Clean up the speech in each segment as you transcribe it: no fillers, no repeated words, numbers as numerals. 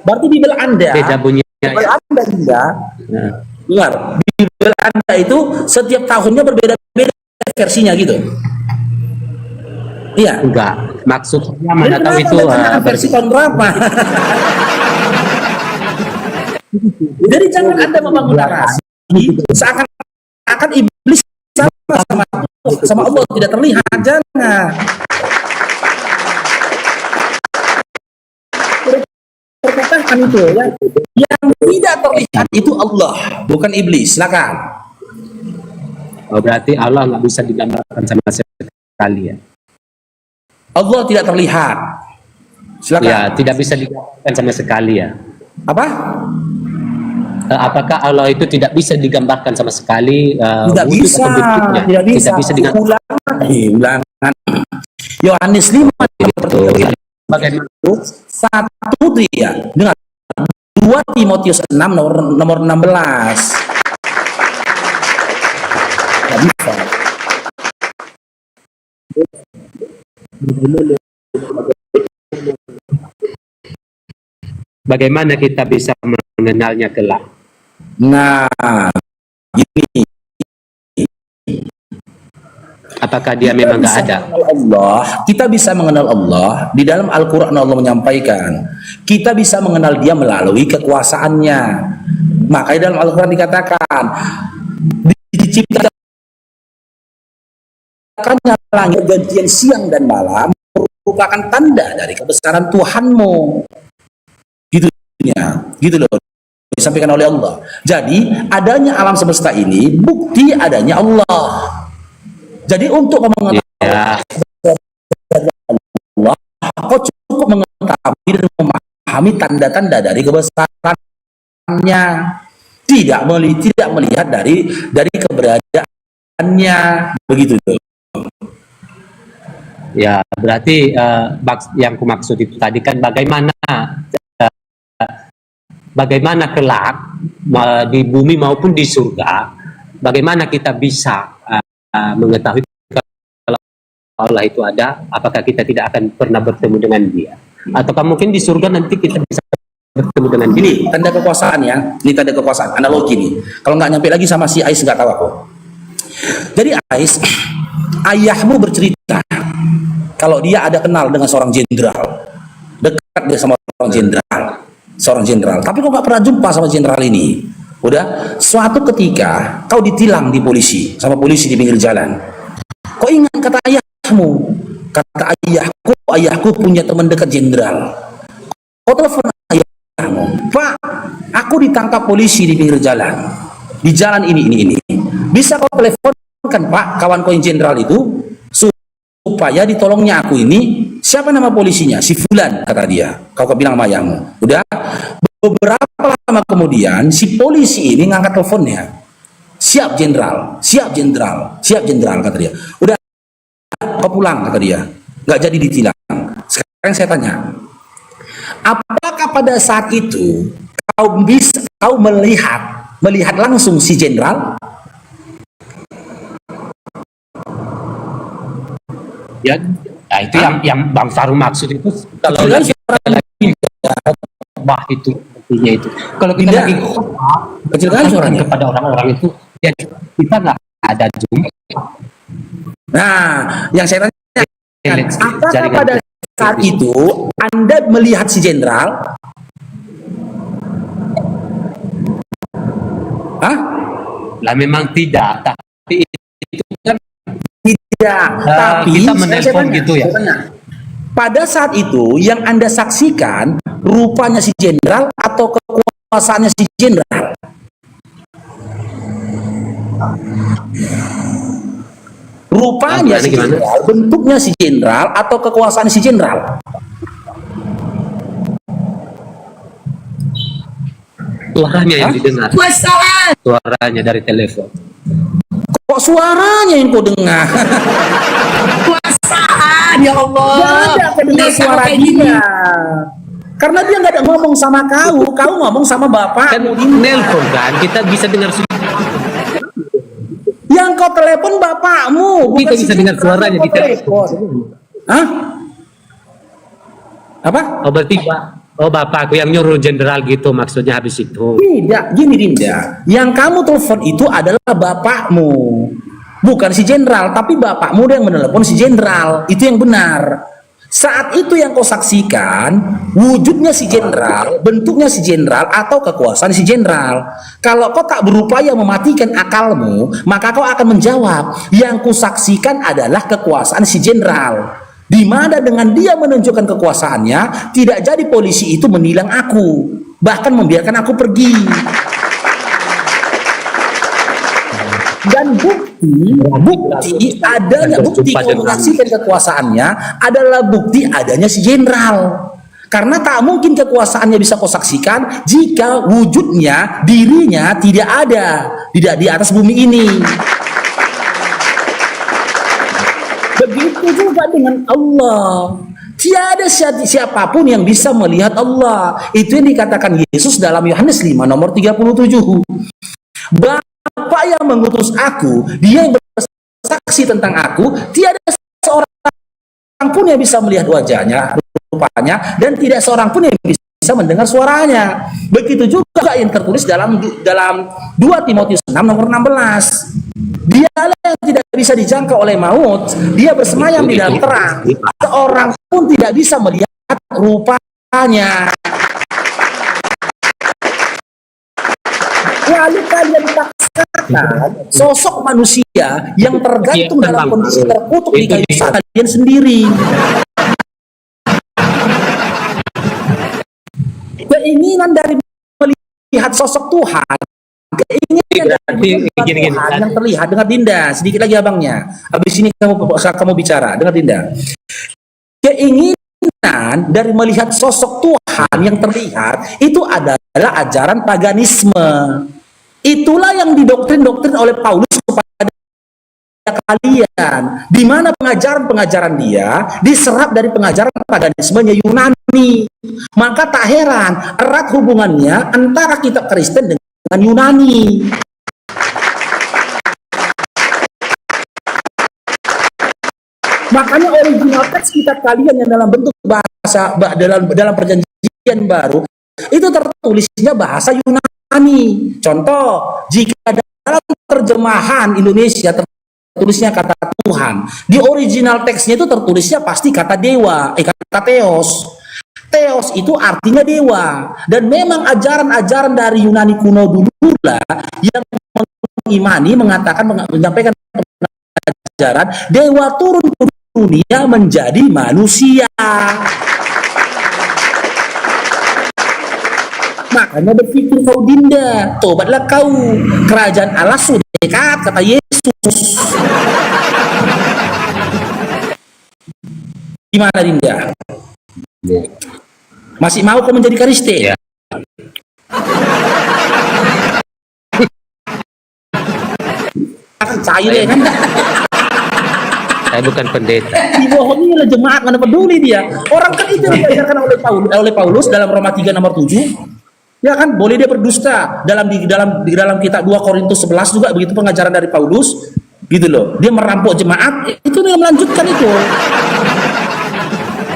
Berarti Bible Anda, Beda bunyinya. Bible Anda tidak. Nah, Dengar, Bible Anda itu setiap tahunnya berbeda-beda versinya gitu. Iya. enggak. Maksudnya Jadi mana tahu kenapa itu Anda tanyakan versi tahun berapa? Jadi jangan Anda membangun narasi seakan-akan iblis sama Allah tidak terlihat. Jangan. Perkatakan itu ya. Yang tidak terlihat itu Allah, bukan iblis. Silakan. Oh, berarti Allah nggak bisa digambarkan sama sekali ya? Allah tidak terlihat. Silakan. Ya, tidak bisa digambarkan sama sekali ya. Apa? Apakah Allah itu tidak bisa digambarkan sama sekali? Tidak wujud bisa. atau bentuknya? Tidak bisa. Tidak bisa dengan Ulangan. Yohanes 5 itu. Bagaimana? satu dia dengan 2 Timotius 6 nomor 16. Tidak bisa. Bagaimana kita bisa mengenalnya kelak? Nah, gini. Apakah dia memang nggak ada? Kita bisa mengenal Allah di dalam Al-Quran. Allah menyampaikan kita bisa mengenal dia melalui kekuasaannya. Makanya dalam Al-Quran dikatakan diciptakannya langit gantian siang dan malam merupakan tanda dari kebesaran Tuhanmu. Gitu loh disampaikan oleh Allah. Jadi adanya alam semesta ini bukti adanya Allah. Jadi untuk mengetahui Allah, kau cukup mengetahui dan memahami tanda-tanda dari kebesarannya, tidak melihat dari keberadaannya, begitu tuh. Ya, berarti yang kumaksud itu tadi kan bagaimana kelak di bumi maupun di surga, bagaimana kita bisa mengetahui kalau Allah itu ada, apakah kita tidak akan pernah bertemu dengan dia, ataukah mungkin di surga nanti kita bisa bertemu dengan dia? Ini tanda kekuasaan ya, ini tanda kekuasaan, analogi nih. Kalau nggak nyampe lagi sama si Ais nggak tahu aku. Jadi Ais, ayahmu bercerita kalau dia ada kenal dengan seorang jenderal, dekat dia sama seorang jenderal, tapi kok nggak pernah jumpa sama jenderal ini. Udah, suatu ketika kau ditilang di polisi sama polisi di pinggir jalan. Kau ingat kata ayahmu? Kata ayahku punya teman dekat jenderal. Kau telepon ayahmu, Pak, aku ditangkap polisi di pinggir jalan. Di jalan ini. Bisa kau teleponkan Pak, kawan kau yang jenderal itu, supaya ditolongnya aku ini. Siapa nama polisinya? Si Fulan, kata dia. Kau bilang sama ayahmu. Udah, beberapa lama kemudian si polisi ini ngangkat teleponnya. Siap jenderal, kata dia. Udah, kau pulang, kata dia. Nggak jadi ditilang. Sekarang saya tanya, apakah pada saat itu kau melihat langsung si jenderal? Ya, nah itu yang Bang Faru maksud itu kalau lagi wah itu artinya itu. Kalau kita lagi kecil kali suaranya kepada orang-orang itu, ya kita nggak ada jumpa. Nah, yang saya tanya, apakah pada saat itu Anda melihat si jenderal? Hah? Lah memang tidak, tapi itu kan tidak. Tapi kita menelpon gitu ya. Pada saat itu yang Anda saksikan rupanya si jenderal atau kekuasaannya si jenderal? Rupanya si jenderal, bentuknya si jenderal atau kekuasaan si jenderal? Suaranya yang didengar. Suaranya dari telepon. Kok suaranya yang kau dengar? Kuasaan ya Allah. Gak ada dengar suara dia. Karena dia nggak ada ngomong sama kau ngomong sama bapak. Kan nelpon kan, kita bisa dengar suara. Yang kau telepon bapakmu. Kita bisa dengar suaranya di telepon. Hah? Apa? Oh berarti Oh, bapakku yang nyuruh jenderal gitu maksudnya habis itu. Tidak, gini Dinda. Yang kamu telepon itu adalah bapakmu. Bukan si jenderal, tapi bapakmu yang menelepon si jenderal. Itu yang benar. Saat itu yang kau saksikan, wujudnya si jenderal, bentuknya si jenderal, atau kekuasaan si jenderal. Kalau kau tak berupaya mematikan akalmu, maka kau akan menjawab, yang kusaksikan adalah kekuasaan si jenderal. Di mana dengan dia menunjukkan kekuasaannya, tidak jadi polisi itu menilang aku, bahkan membiarkan aku pergi. Dan bukti adanya, bukti kau menyaksikan kekuasaannya adalah bukti adanya si jenderal. Karena tak mungkin kekuasaannya bisa kau saksikan jika wujudnya, dirinya tidak ada di atas bumi ini. Begitu juga dengan Allah. Tiada siapapun yang bisa melihat Allah. Itu yang dikatakan Yesus dalam Yohanes 5 nomor 37. Bapa yang mengutus aku, dia yang bersaksi tentang aku, tiada seorang pun yang bisa melihat wajahnya, rupanya, dan tidak seorang pun yang bisa mendengar suaranya. Begitu juga yang tertulis dalam 2 Timotius 6 nomor 16. Dialah yang tidak bisa dijangkau oleh maut, dia bersemayam di dalam terang, seorang pun tidak bisa melihat rupanya. Lalu kalian paksakan sosok manusia yang tergantung dalam kondisi terkutuk di kayu salib kalian sendiri. Keinginan dari melihat sosok Tuhan, keinginan dari melihat Tuhan yang terlihat. Dengar Dinda, sedikit lagi abangnya. Habis ini kamu bicara. Dengar Dinda. Keinginan dari melihat sosok Tuhan yang terlihat itu adalah ajaran paganisme. Itulah yang didoktrin oleh Paulus kepada kalian, di mana pengajaran-pengajaran dia diserap dari pengajaran paganismenya Yunani. Maka tak heran erat hubungannya antara kitab Kristen dengan Yunani. Makanya original teks kitab kalian yang dalam bentuk bahasa dalam perjanjian baru itu tertulisnya bahasa Yunani. Contoh, jika dalam terjemahan Indonesia tertulisnya kata Tuhan, di original teksnya itu tertulisnya pasti kata dewa, kata theos. Theos itu artinya dewa. Dan memang ajaran-ajaran dari Yunani kuno dulu lah yang mengimani, menyampaikan ajaran dewa turun ke dunia menjadi manusia. Makanya berpikir kau Dinda, tobatlah kau, kerajaan Allah sudah dekat, kata Yesus. Gimana Dinda? Masih mau kau menjadi Kristen? Ya. Akan cair ya kan? Saya bukan pendeta. Dibohongi oleh jemaat, mana peduli dia. Orang kan itu yang diajarkan oleh Paulus dalam Roma 3 nomor 7. Ya kan, boleh dia berdusta dalam kitab 2 Korintus 11 juga begitu pengajaran dari Paulus, gitu loh. Dia merampok jemaat, itu dia melanjutkan itu.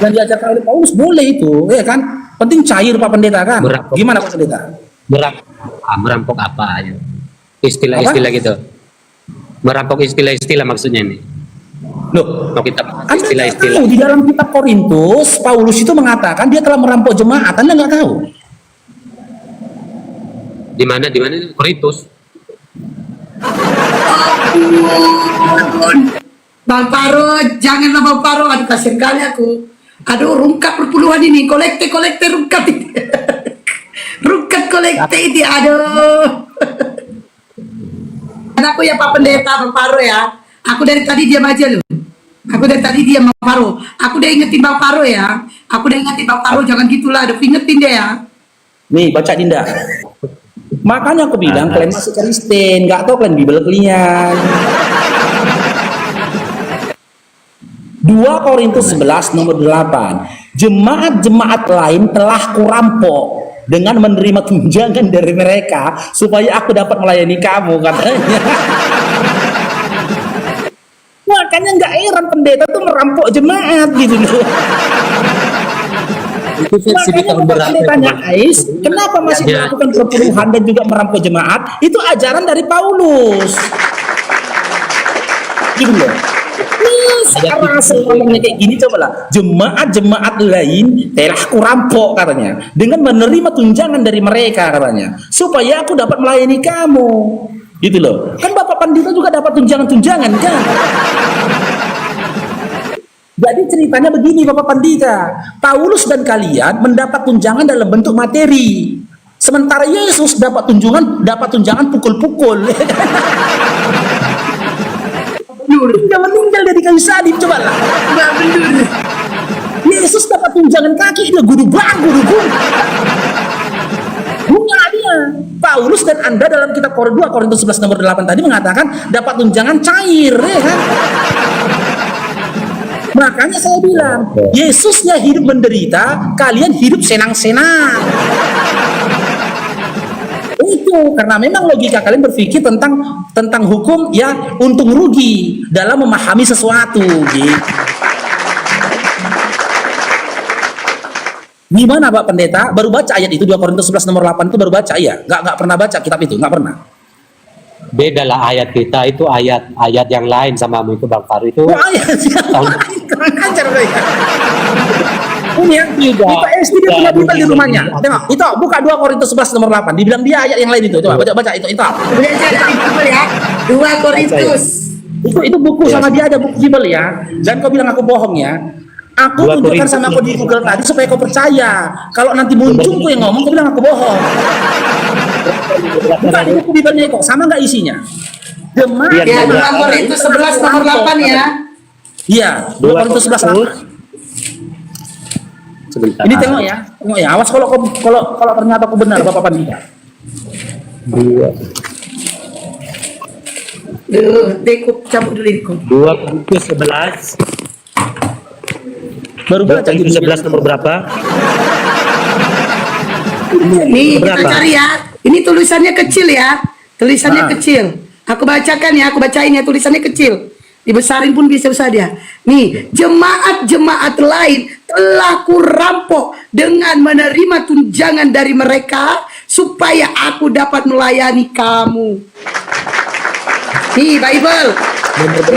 Dan diajarkan oleh Paulus boleh itu, ya kan? Penting cair Pak Pendeta kan? Gimana Pak Pendeta? Merampok apa ya? Istilah-istilah gitu. Merampok istilah-istilah maksudnya ini. Loh, kita istilah-istilah. Di dalam kitab Korintus, Paulus itu mengatakan dia telah merampok jemaat. Anda nggak tahu? Di mana Korintus? Bang Paro, janganlah Bang Paro, aduh kasihan kali aku. Aduh, rungkat perpuluhan ini, kolekte rungkat ini. Rungkat kolekte ini, aduh. Dan aku ya Pak Pendeta Bang Paro ya. Aku dari tadi diam aja loh. Aku dari tadi diam Bang Paro. Aku udah ingetin Bang Paro ya. Aku udah ingetin Bang Paro, jangan gitulah, aduh ingetin dia ya. Nih, baca Dinda. Makanya aku bilang kalian masih Kristen, nggak tahu kalian Bible kalian. 2 Korintus 11 nomor 8. Jemaat-jemaat lain telah kurampok dengan menerima tunjangan dari mereka supaya aku dapat melayani kamu, katanya. Makanya nggak heran pendeta tuh merampok jemaat gitu loh. Itu versi di Makanya tahun Bapak berapa? Pendetanya Ais, kenapa masih Ya. melakukan perpuluhan dan juga merampok jemaat? Itu ajaran dari Paulus. Gitu loh. Nih, sekarang asal ngomongnya kayak gini, cobalah. Jemaat-jemaat lain telah kurampok katanya, dengan menerima tunjangan dari mereka katanya, supaya aku dapat melayani kamu. Gitu loh. Kan Bapak Pandita juga dapat tunjangan-tunjangan kan? Jadi ceritanya begini Bapak Pandita, Paulus dan kalian mendapat tunjangan dalam bentuk materi. Sementara Yesus dapat tunjangan pukul-pukul. Dia meninggal dari kayu salib, coba lah. Yesus dapat tunjangan kaki, dia gudubang. Bunga dia. Paulus dan Anda dalam kitab 2 Korintus 11 nomor 8 tadi mengatakan dapat tunjangan cair, ya kan? Makanya saya bilang, Yesusnya hidup menderita, kalian hidup senang-senang. Itu karena memang logika kalian berpikir tentang hukum ya untung rugi dalam memahami sesuatu, gitu. Gimana Pak Pendeta? Baru baca ayat itu 2 Korintus 11 nomor 8 itu baru baca ya? Nggak pernah baca kitab itu, nggak pernah. Beda lah ayat kita, itu ayat yang lain sama itu Bang Faru itu. Wah, ayat yang lain, kurang ajar mereka. Ini ya, Pak SD dia punya Bible di rumahnya. Tengok, itu buka 2 Korintus 11 nomor 8. Dibilang dia ayat yang lain itu. Coba baca itu. Kemudian saya dari Bible ya. 2 Korintus. Itu buku sama dia ada buku Bible ya. Dan kau bilang aku bohong ya. Aku 2 tunjukkan Korintus sama kau di Google tadi supaya kau percaya. Kalau nanti muncul kau yang ngomong, kau bilang aku bohong. Buka di buku Bible-nya kok, sama nggak isinya? Jemaat Ya, 2 Korintus 11 nomor 8 ya. Iya, 2 Korintus 11 8. Sebentar. Ini tengok ya. Awas kalau ternyata aku benar Bapak Pandita. 2 Dekuk cabut dulu Diko. Korintus 11. Baru 2 baca Korintus gitu. 11 nomor berapa? Nih, kita Berapa? cari ya. Ini tulisannya kecil ya. Tulisannya Ah. kecil. Aku bacakan ya, aku bacain ya, tulisannya kecil. Dibesarin pun bisa usah dia. Nih, jemaat-jemaat lain telah kurampok dengan menerima tunjangan dari mereka supaya aku dapat melayani kamu. Nih, Bible.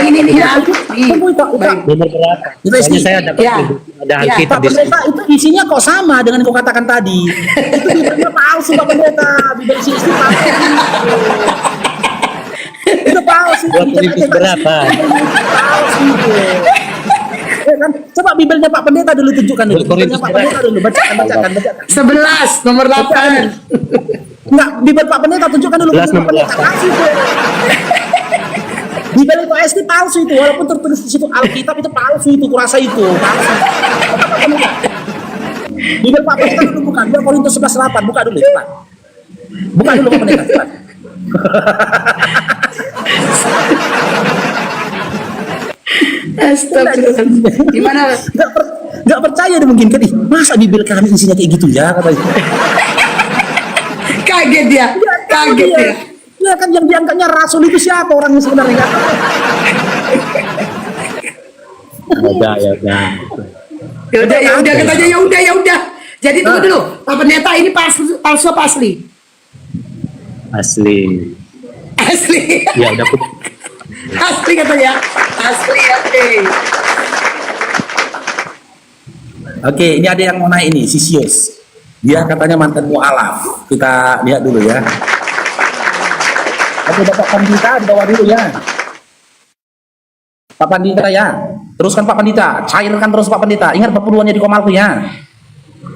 Ini nih ya. Nih, Tunggu, itu. Bible. Nomor berapa? Itu Soalnya isi. saya dapat Ya. ada Ya. Alkitab Pak di sini. Pendeta, itu isinya kok sama dengan yang kau katakan tadi. Itu Bible-nya palsu Pak Pendeta. Bible isi palsu. Itu palsu. 2 Korintus berapa? Palsu itu. Ya kan? Coba Bible-nya Pak Pendeta dulu tunjukkan dulu. 2 Bible-nya Korintus Pak Pendeta dulu. Bacakan. 11 nomor 8. Enggak, Bible Pak Pendeta tunjukkan dulu. 11 Bible Pak nomor Pendeta. 8. Palsu itu. Bible itu SD palsu itu, walaupun tertulis di situ Alkitab itu palsu itu, kurasa itu palsu. Bible Pak Pendeta dulu bukan, 2 Korintus 11:8, buka dulu cepat. Buka dulu Pak Pendeta cepat. Astagfirullah. Gimana? Nggak percaya deh mungkin kan, masa Bible kami isinya kayak gitu ya katanya. Kaget dia. Kaget dia. Ya kan yang diangkatnya rasul itu siapa orangnya sebenarnya? Nggak tahu. Ya udah. Ya udah katanya ya udah. Jadi tunggu dulu. Pak Pendeta ini palsu apa asli? Asli. Asli. Ya udah. Asli katanya. Asli, oke. Oke, ini ada yang mau naik ini, Sisius. Dia katanya mantan mu'alaf. Kita lihat dulu ya. Oke, Bapak Pandita di bawah dulu ya. Pak Pandita ya. Teruskan Pak Pandita. Cairkan terus Pak Pandita. Ingat perpuluhannya di Komalku ya.